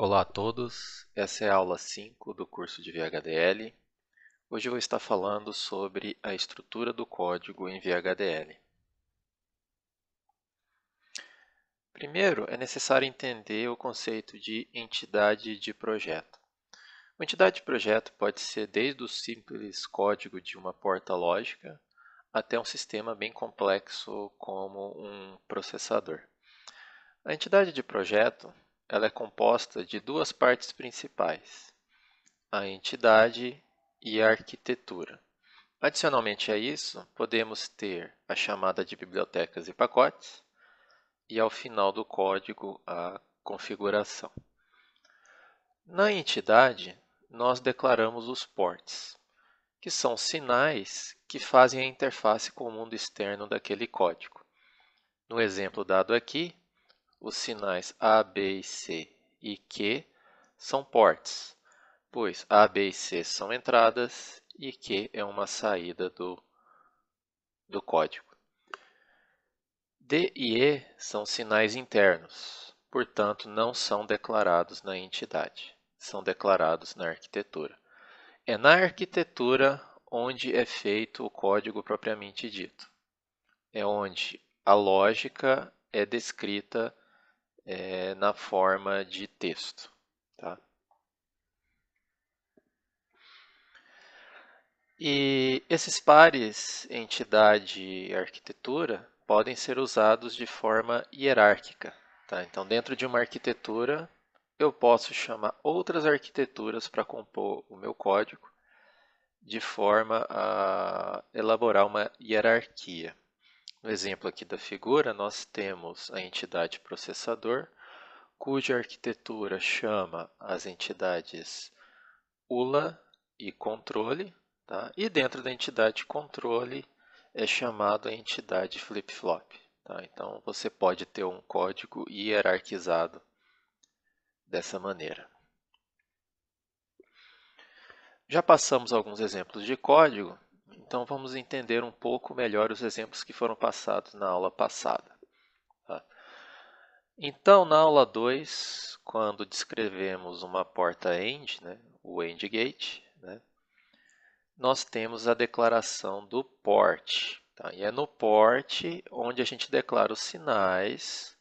Olá a todos, essa é a aula 5 do curso de VHDL. Hoje eu vou estar falando sobre a estrutura do código em VHDL. Primeiro, é necessário entender o conceito de entidade de projeto. Uma entidade de projeto pode ser desde o simples código de uma porta lógica até um sistema bem complexo como um processador. A entidade de projeto ela é composta de duas partes principais: a entidade e a arquitetura. Adicionalmente a isso, podemos ter a chamada de bibliotecas e pacotes e, ao final do código, a configuração. Na entidade, nós declaramos os ports, que são sinais que fazem a interface com o mundo externo daquele código. No exemplo dado aqui, os sinais A, B e C e Q são ports, pois A, B e C são entradas e Q é uma saída do código. D e E são sinais internos, portanto não são declarados na entidade, são declarados na arquitetura. É na arquitetura onde é feito o código propriamente dito. É onde a lógica é descrita na forma de texto. Tá? E esses pares entidade e arquitetura podem ser usados de forma hierárquica. Tá? Então, dentro de uma arquitetura, eu posso chamar outras arquiteturas para compor o meu código de forma a elaborar uma hierarquia. No exemplo aqui da figura, nós temos a entidade processador, cuja arquitetura chama as entidades ULA e controle, tá? E dentro da entidade controle é chamado a entidade flip-flop. Tá? Então você pode ter um código hierarquizado dessa maneira. Já passamos alguns exemplos de código, então vamos entender um pouco melhor os exemplos que foram passados na aula passada. Tá? Então, na aula 2, quando descrevemos uma porta AND, né, o AND gate, né, nós temos a declaração do port. Tá? E é no port onde a gente declara os sinais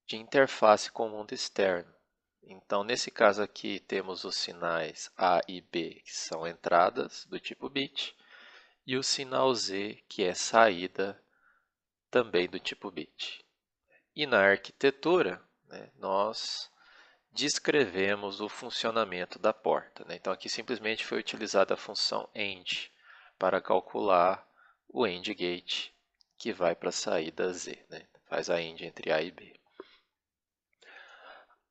de interface com o mundo externo. Então, nesse caso aqui, temos os sinais A e B, que são entradas do tipo bit, e o sinal Z, que é saída também do tipo bit. E na arquitetura, né, nós descrevemos o funcionamento da porta. Né? Então, aqui simplesmente foi utilizada a função AND para calcular o AND gate que vai para a saída Z. Né? Faz a AND entre A e B.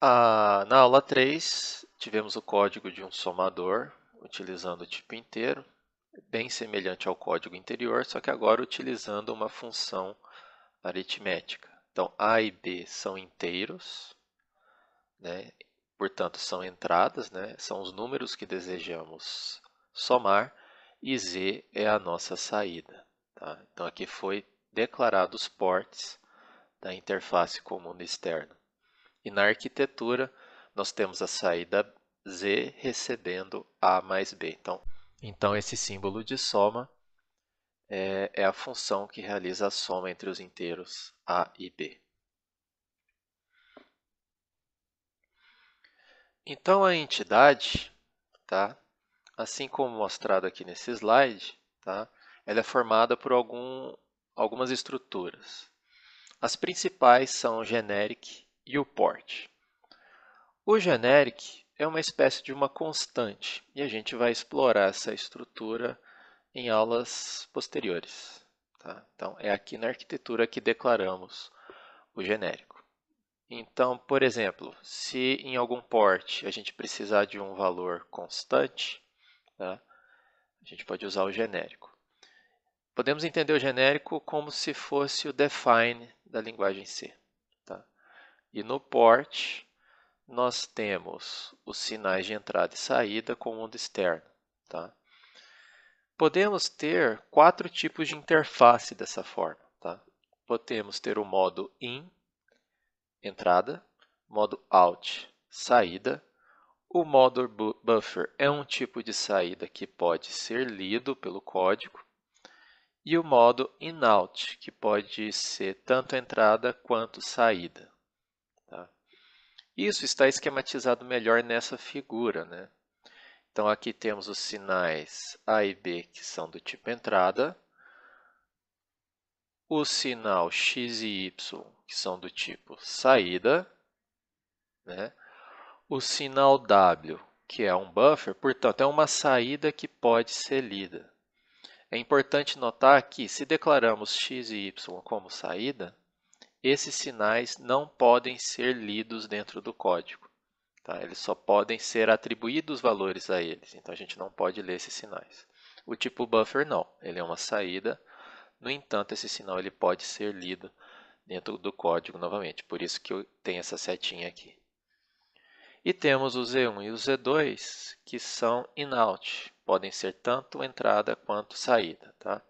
Na aula 3, tivemos o código de um somador, utilizando o tipo inteiro, bem semelhante ao código anterior, só que agora utilizando uma função aritmética. Então, A e B são inteiros, né? Portanto, são entradas, né? São os números que desejamos somar, e Z é a nossa saída. Tá? Então, aqui foi declarado os ports da interface com o mundo externo. E na arquitetura, nós temos a saída Z recebendo A mais B. Então esse símbolo de soma é a função que realiza a soma entre os inteiros A e B. Então a entidade, tá? Assim como mostrado aqui nesse slide, tá? Ela é formada por algumas estruturas. As principais são o generic e o port. O generic é uma espécie de uma constante e a gente vai explorar essa estrutura em aulas posteriores. Tá? Então, é aqui na arquitetura que declaramos o genérico. Então, por exemplo, se em algum port a gente precisar de um valor constante, tá? A gente pode usar o genérico. Podemos entender o genérico como se fosse o define da linguagem C. Tá? E no port, nós temos os sinais de entrada e saída com o mundo externo. Tá? Podemos ter 4 tipos de interface dessa forma. Tá? Podemos ter o modo in, entrada, modo out, saída. O modo buffer é um tipo de saída que pode ser lido pelo código. E o modo inout, que pode ser tanto entrada quanto saída. Tá? Isso está esquematizado melhor nessa figura, né? Então, aqui temos os sinais A e B, que são do tipo entrada, o sinal X e Y, que são do tipo saída, né? O sinal W, que é um buffer, portanto, é uma saída que pode ser lida. É importante notar que, se declaramos X e Y como saída, esses sinais não podem ser lidos dentro do código. Tá? Eles só podem ser atribuídos valores a eles, então a gente não pode ler esses sinais. O tipo buffer não, ele é uma saída, no entanto, esse sinal ele pode ser lido dentro do código novamente, por isso que eu tenho essa setinha aqui. E temos o Z1 e o Z2, que são inout, podem ser tanto entrada quanto saída. Tá?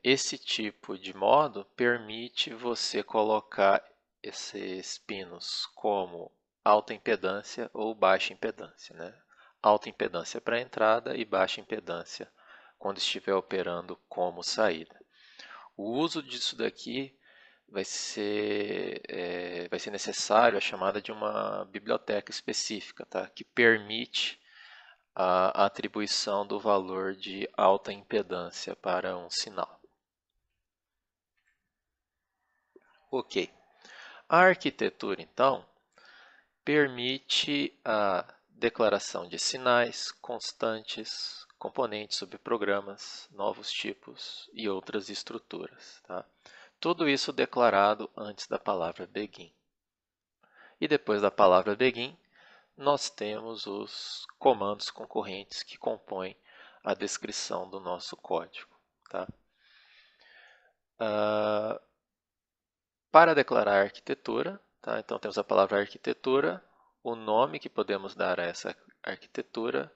Esse tipo de modo permite você colocar esses pinos como alta impedância ou baixa impedância. Né? Alta impedância para entrada e baixa impedância quando estiver operando como saída. O uso disso daqui vai ser necessário a chamada de uma biblioteca específica, tá? Que permite a atribuição do valor de alta impedância para um sinal. Ok. A arquitetura, então, permite a declaração de sinais, constantes, componentes, subprogramas, novos tipos e outras estruturas. Tá? Tudo isso declarado antes da palavra begin. E depois da palavra begin, nós temos os comandos concorrentes que compõem a descrição do nosso código. Tá? Para declarar a arquitetura, tá? Então temos a palavra arquitetura, o nome que podemos dar a essa arquitetura,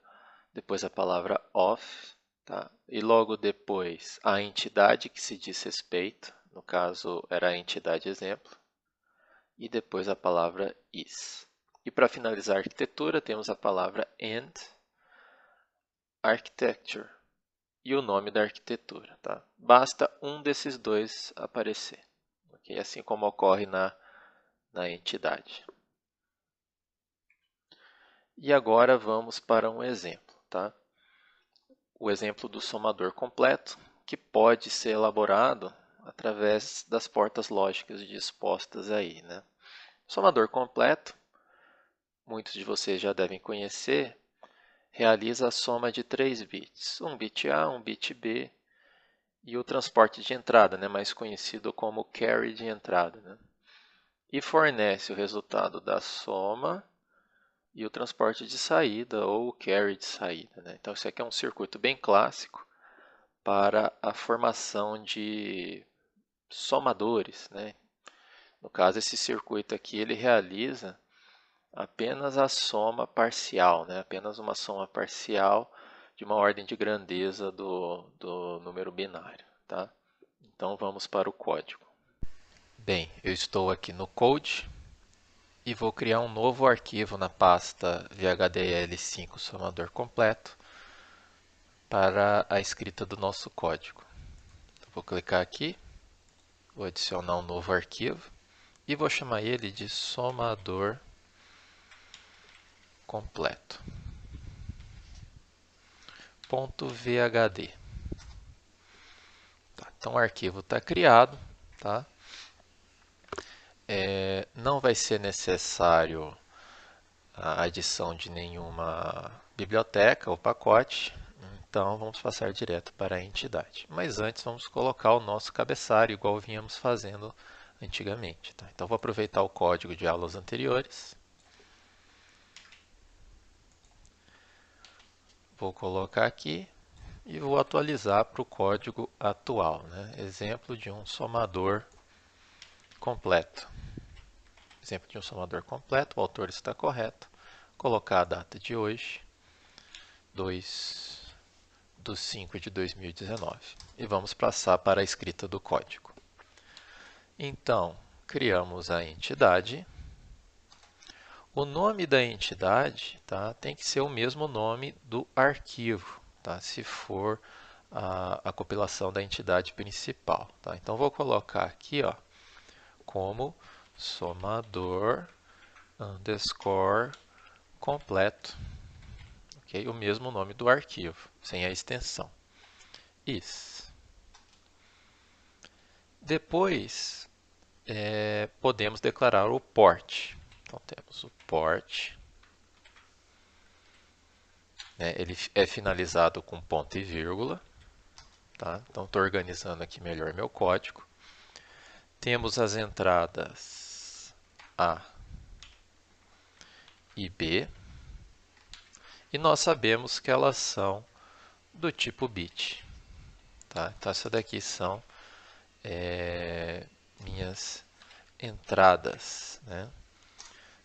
depois a palavra of, tá? E logo depois a entidade que se diz respeito, no caso era a entidade exemplo, e depois a palavra is. E para finalizar a arquitetura, temos a palavra and, architecture, e o nome da arquitetura. Tá? Basta um desses dois aparecer, okay? Assim como ocorre na entidade. E agora vamos para um exemplo. Tá? O exemplo do somador completo, que pode ser elaborado através das portas lógicas dispostas aí. Né? Somador completo, muitos de vocês já devem conhecer, realiza a soma de 3 bits, um bit A, um bit B e o transporte de entrada, né, mais conhecido como carry de entrada. Né? E fornece o resultado da soma e o transporte de saída ou o carry de saída. Né? Então, isso aqui é um circuito bem clássico para a formação de somadores. Né? No caso, esse circuito aqui ele realiza apenas a soma parcial, né? Apenas uma soma parcial de uma ordem de grandeza do número binário. Tá? Então, vamos para o código. Bem, eu estou aqui no Code e vou criar um novo arquivo na pasta VHDL5 somador completo para a escrita do nosso código. Então, vou clicar aqui, vou adicionar um novo arquivo e vou chamar ele de somador completo. .vhd. Tá, então o arquivo está criado. Tá? Não vai ser necessário a adição de nenhuma biblioteca ou pacote, então vamos passar direto para a entidade. Mas antes vamos colocar o nosso cabeçalho, igual vínhamos fazendo antigamente. Tá? Então vou aproveitar o código de aulas anteriores. Vou colocar aqui e vou atualizar para o código atual. Né? Exemplo de um somador completo. Exemplo de um somador completo, o autor está correto. Colocar a data de hoje, 2/5 de 2019. E vamos passar para a escrita do código. Então, criamos a entidade O nome da entidade, tá, tem que ser o mesmo nome do arquivo, tá, se for a compilação da entidade principal. Tá? Então, vou colocar aqui ó, como somador underscore completo, okay? O mesmo nome do arquivo, sem a extensão. Is. Depois, podemos declarar o port. Então, temos o port. Ele é finalizado com ponto e vírgula. Tá? Então, estou organizando aqui melhor meu código. Temos as entradas A e B. E nós sabemos que elas são do tipo bit. Tá? Então, essas daqui são minhas entradas. Né?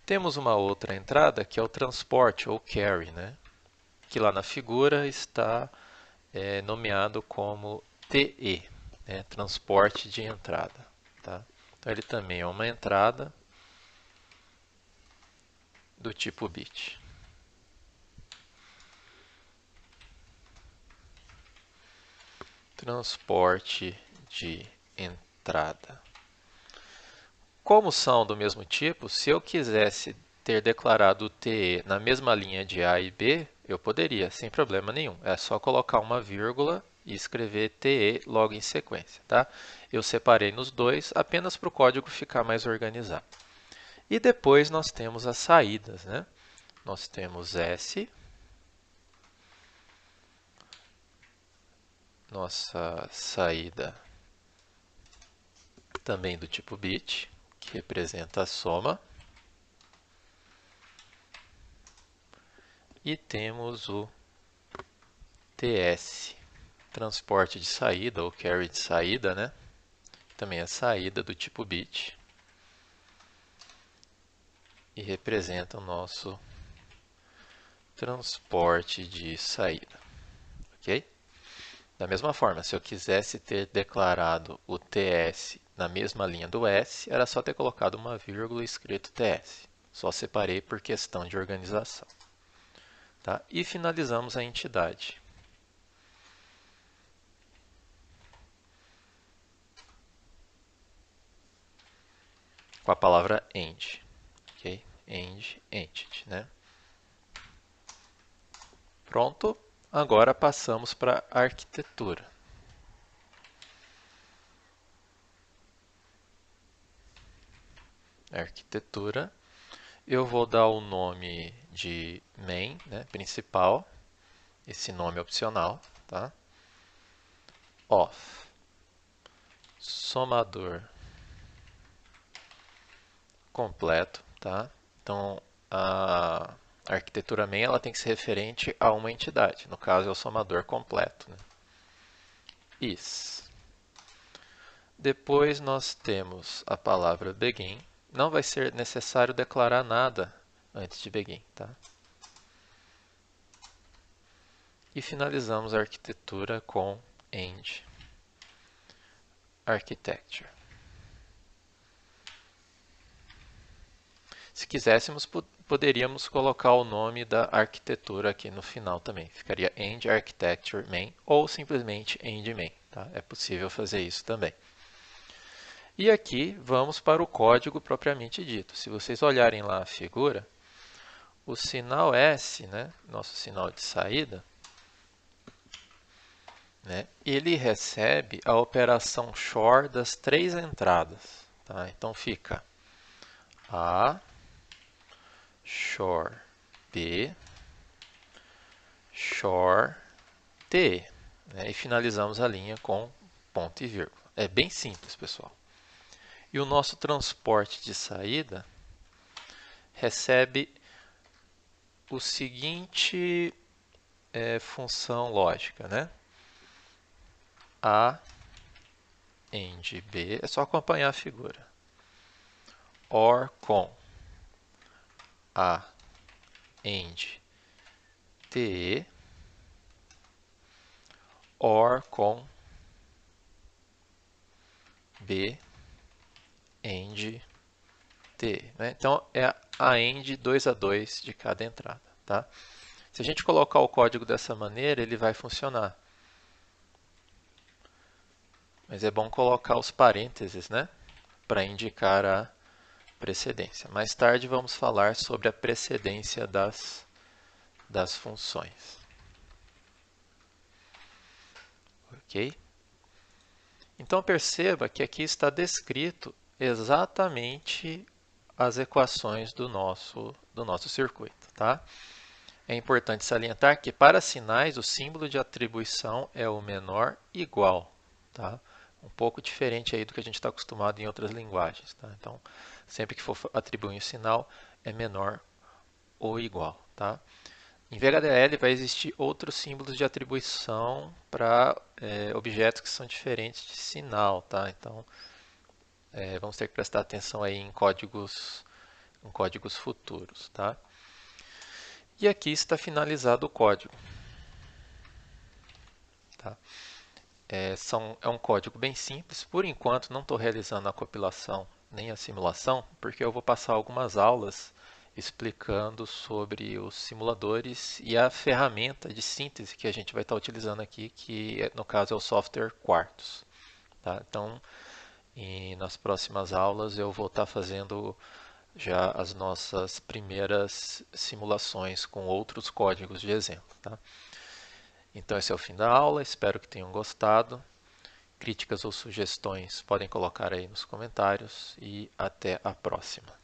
Temos uma outra entrada que é o transporte ou carry, né? Que lá na figura está nomeado como TE, né? Transporte de entrada. Tá? Então, ele também é uma entrada do tipo bit. Transporte de entrada. Como são do mesmo tipo, se eu quisesse ter declarado o TE na mesma linha de A e B, eu poderia, sem problema nenhum. É só colocar uma vírgula e escrever TE logo em sequência. Tá? Eu separei nos dois apenas para o código ficar mais organizado. E depois nós temos as saídas. Né? Nós temos S, nossa saída também do tipo bit, que representa a soma. E temos o TS, transporte de saída ou carry de saída, né? Também a saída do tipo bit. E representa o nosso transporte de saída. Ok? Da mesma forma, se eu quisesse ter declarado o TS na mesma linha do S, era só ter colocado uma vírgula e escrito TS. Só separei por questão de organização. Tá? E finalizamos a entidade. Com a palavra end. Okay? End entity. Né? Pronto. Agora passamos para a arquitetura. Arquitetura. Eu vou dar o nome de main, né, principal. Esse nome é opcional. Tá? Of. Somador completo. Tá? Então, a arquitetura main ela tem que ser referente a uma entidade. No caso, é o somador completo. Né? Is. Depois nós temos a palavra begin. Não vai ser necessário declarar nada antes de begin. Tá? E finalizamos a arquitetura com end architecture. Se quiséssemos, poderíamos colocar o nome da arquitetura aqui no final também. Ficaria end architecture main ou simplesmente end main. Tá? É possível fazer isso também. E aqui vamos para o código propriamente dito. Se vocês olharem lá a figura, o sinal S, né, nosso sinal de saída, né, ele recebe a operação XOR das três entradas. Tá? Então fica A, XOR B, XOR T. Né, e finalizamos a linha com ponto e vírgula. É bem simples, pessoal. E o nosso transporte de saída recebe o seguinte função lógica, né? A end B, é só acompanhar a figura. OR com A end TE, OR com B end T. Né? Então, é AND 2 a 2 de cada entrada. Tá? Se a gente colocar o código dessa maneira, ele vai funcionar. Mas é bom colocar os parênteses, né? Para indicar a precedência. Mais tarde vamos falar sobre a precedência das funções. Ok? Então perceba que aqui está descrito exatamente as equações do nosso circuito. Tá? É importante salientar que para sinais o símbolo de atribuição é o menor igual. Tá? Um pouco diferente aí do que a gente está acostumado em outras linguagens. Tá? Então, sempre que for atribuir um sinal, é menor ou igual. Tá? Em VHDL vai existir outros símbolos de atribuição para objetos que são diferentes de sinal. Tá? Então, vamos ter que prestar atenção aí em códigos futuros. Tá? E aqui está finalizado o código. Tá? É um código bem simples. Por enquanto, não estou realizando a compilação nem a simulação, porque eu vou passar algumas aulas explicando sobre os simuladores e a ferramenta de síntese que a gente vai estar utilizando aqui, que no caso é o software Quartus. Tá? Então, nas próximas aulas eu vou estar fazendo já as nossas primeiras simulações com outros códigos de exemplo. Tá? Então esse é o fim da aula, espero que tenham gostado. Críticas ou sugestões podem colocar aí nos comentários e até a próxima.